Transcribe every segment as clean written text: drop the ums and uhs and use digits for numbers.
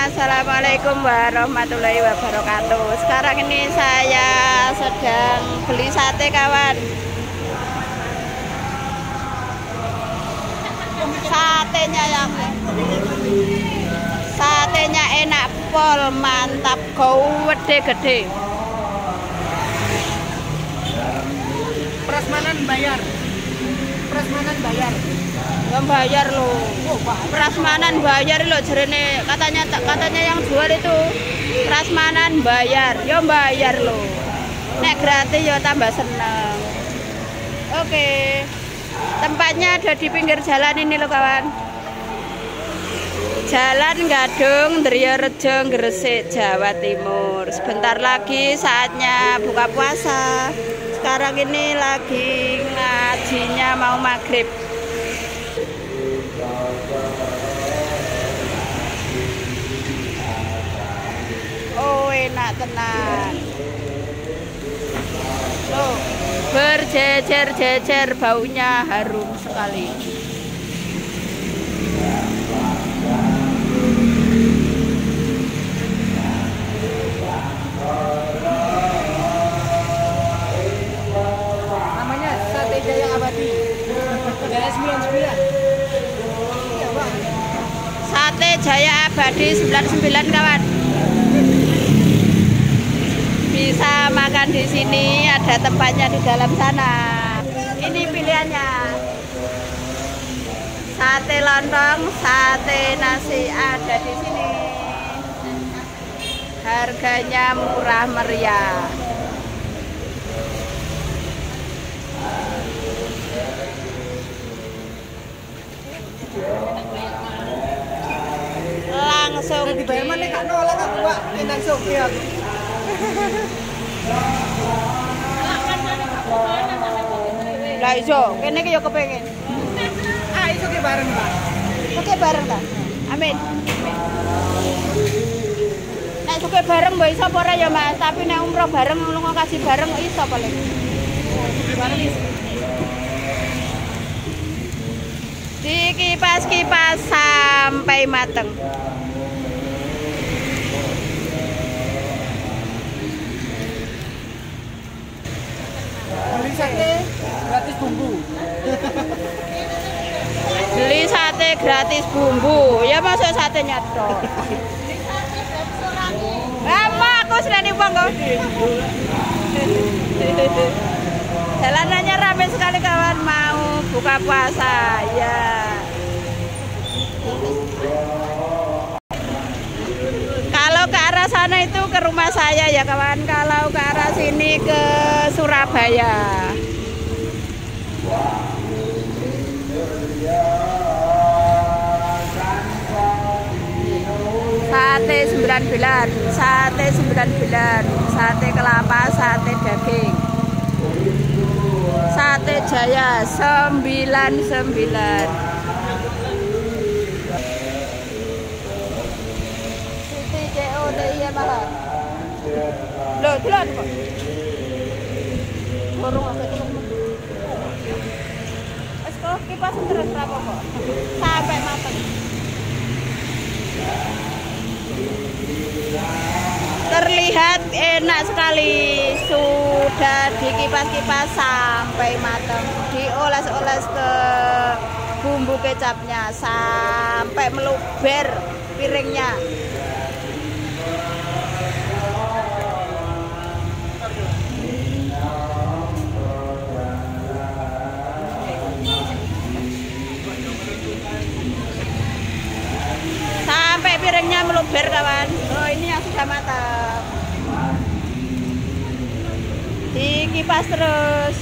Assalamualaikum warahmatullahi wabarakatuh. Sekarang ini saya sedang beli sate, kawan. Satenya enak pol, mantap, gede. Prasmanan bayar. Bayar lo. Prasmanan bayar lo, jerene katanya yang jual itu prasmanan bayar. Yo bayar lo. Nek gratis yo tambah seneng. Oke. Tempatnya ada di pinggir jalan ini lo, kawan. Jalan Gadung, Driyorejo, Gresik, Jawa Timur. Sebentar lagi saatnya buka puasa. Sekarang ini lagi ngajinya mau maghrib. Oh, enak tenan. Loh, berjejer-jejer, baunya harum sekali. Namanya Sate Jaya Abadi. Jalan 99. Sate Jaya Abadi 99, kawan. Bisa makan di sini, ada tempatnya di dalam sana. Ini pilihannya. Sate lontong, sate nasi ada di sini. Harganya murah meriah. Langsung dibayar mana Kak nolak aku, Pak. Langsung ya. Lah iso, kene ki yo kepengin. Iso ki bareng, Pak. Oke bareng ta? Amin. Nek suke bareng mbok iso apa ora ya, Mas? Tapi nek umroh bareng lunga kasih bareng iso paling. Bareng iso. Dikipas-kipas sampai mateng. Beli sate gratis bumbu. Beli sate gratis bumbu. Ya masuk satenya tok. Aku seneni wong kok. Jalanannya ramai sekali, kawan, mau buka puasa. Ya. Kalau ke arah sana itu ke rumah saya ya, kawan. Kalau ke arah sini ke Surabaya. Sate 99, sate kelapa, sate daging. Sate Jaya 99. Siti COD ya malah. Loh, delok kok. Borong apa itu? Wes kok kipas terus apa kok? Sampai mateng. Terlihat enak sekali, sudah dikipas-kipas sampai matang, dioles-oles ke bumbu kecapnya sampai meluber piringnya. Sampai piringnya meluber, kawan. Oh, ini yang sudah matang. Dikipas terus.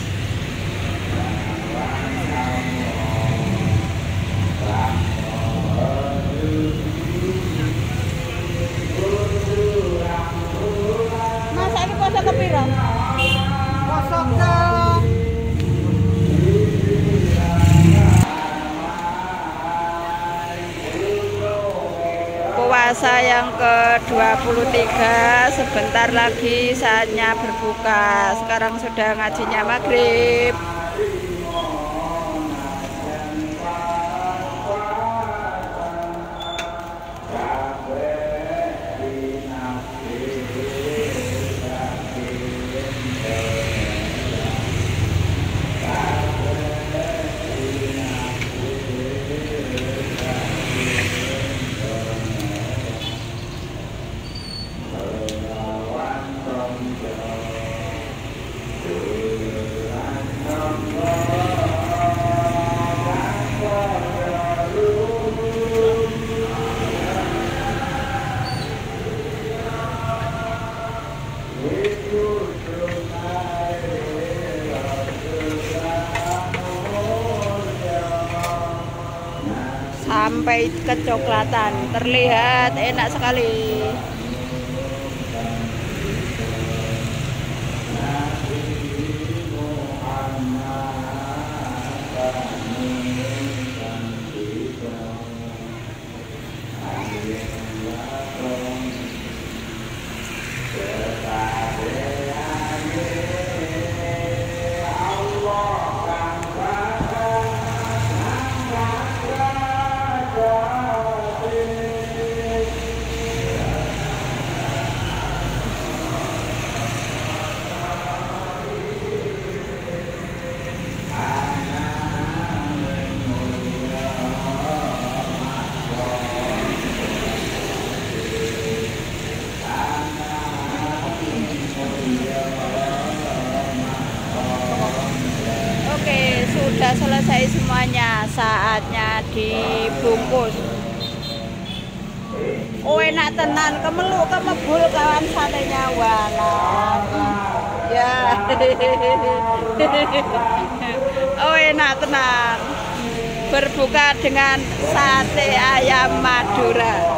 Mas, ini poso kepiro? Poso ke puasa yang ke-23, sebentar lagi saatnya berbuka. Sekarang sudah ngajinya maghrib. mulai kecoklatan, terlihat enak sekali. Sudah selesai semuanya, saatnya dibungkus. Oh enak tenan, kemeluk kemebul kawan satenya walah. Ya. Oh enak tenan. Berbuka dengan sate ayam Madura.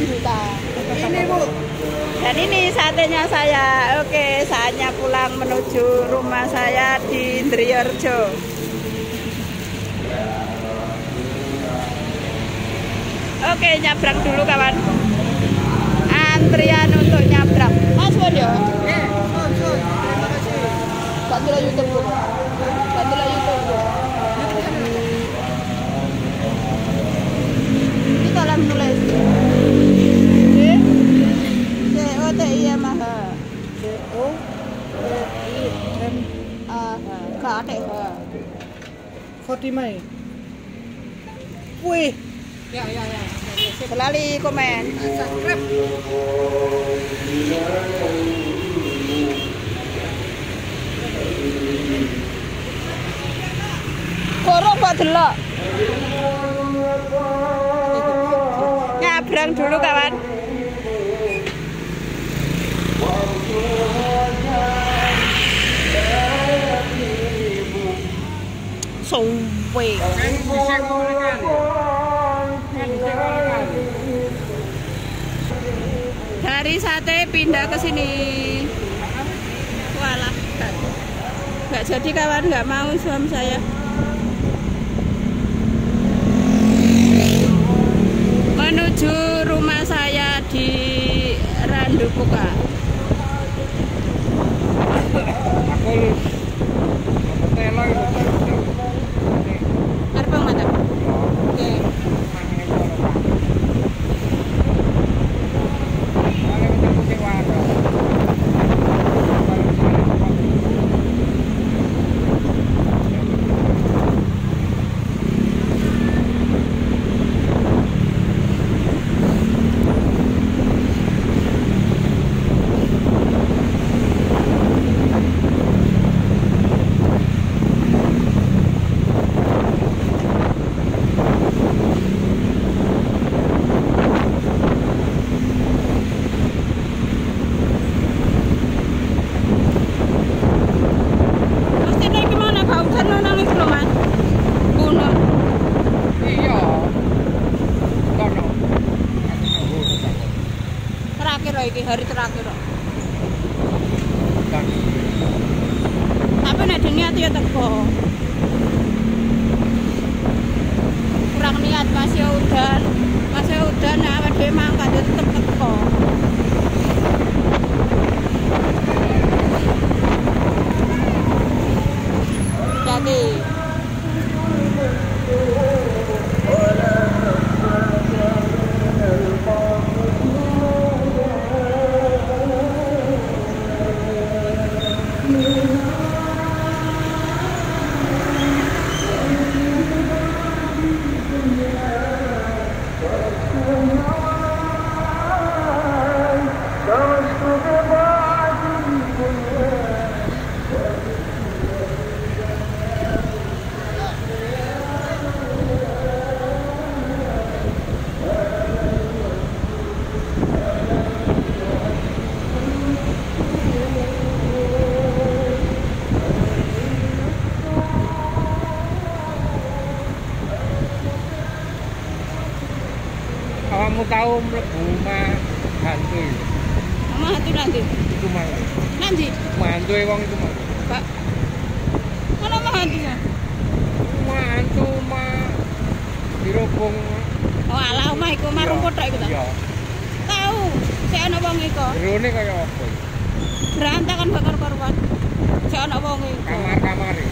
Juta. Ini Bu. Dan ini satenya saya. Oke, saatnya pulang menuju rumah saya di Indriarjo. Oke, nyabrang dulu kawan. Antrian untuk nyabrang. Mas Won ya? Terima kasih. Bantulah YouTube Bu. Bantulah YouTube Bu. Ini tolong nulis. Iya mah. Oh. Gak ada. Khotimah. Wih. Ya. Selalu komen. Subscribe. Korok kok delok. Nyabrang dulu kawan. Suwe. Dari sate pindah ke sini. Walah, nggak jadi kawan, nggak mau suami saya. Menuju rumah saya di Randupuka. Hari terakhir. Tapi nek niat ya teko. Kurang niat masih udan awake dhewe mangkat ya tetep teko. Jadi tahu mlebu omah hantu. Omah hantu nanti. Iku mah. Nanti. Mantu wong iku mah. Pak. Mana omah hantunya? Omah hantu mah dirobong. Oh alah omah iku omah rumput tok iku ta. Iya. Tahu, sik ana wong iku. Jerone kaya apa? Berantakan bakar karuan. Sik ana wong iku. Kamar-kamare.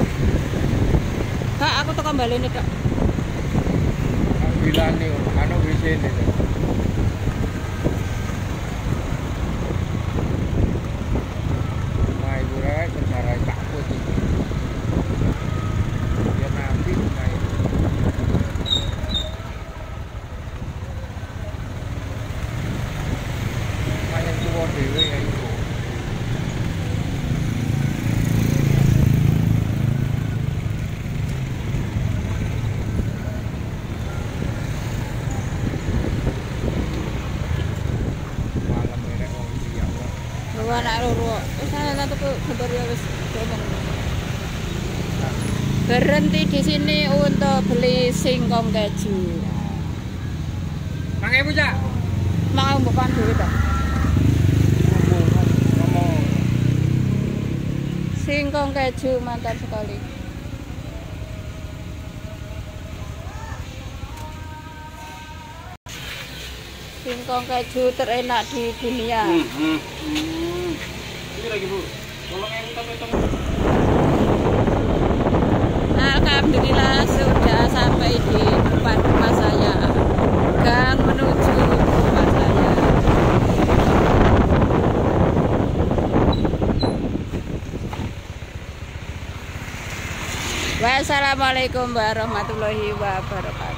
Kak aku teko balene tok. Bilane ana WC-ne. Nah, ibu rek perkara takut iki. Ya nanti main. Main tuwa dhewe ya iku. Anak loro. Wis ana tuku gambar ya wis ngomong. Berhenti di sini untuk beli singkong keju. 5.000, Cak. Mau bukan duit to. Ngomong. Singkong keju mantap sekali. Singkong keju terenak di dunia. Ini lagi, Bu. Tolong yang hitung-hitung. Alhamdulillah sudah sampai di depan rumah saya. Gang menuju rumah saya. Wassalamualaikum warahmatullahi wabarakatuh.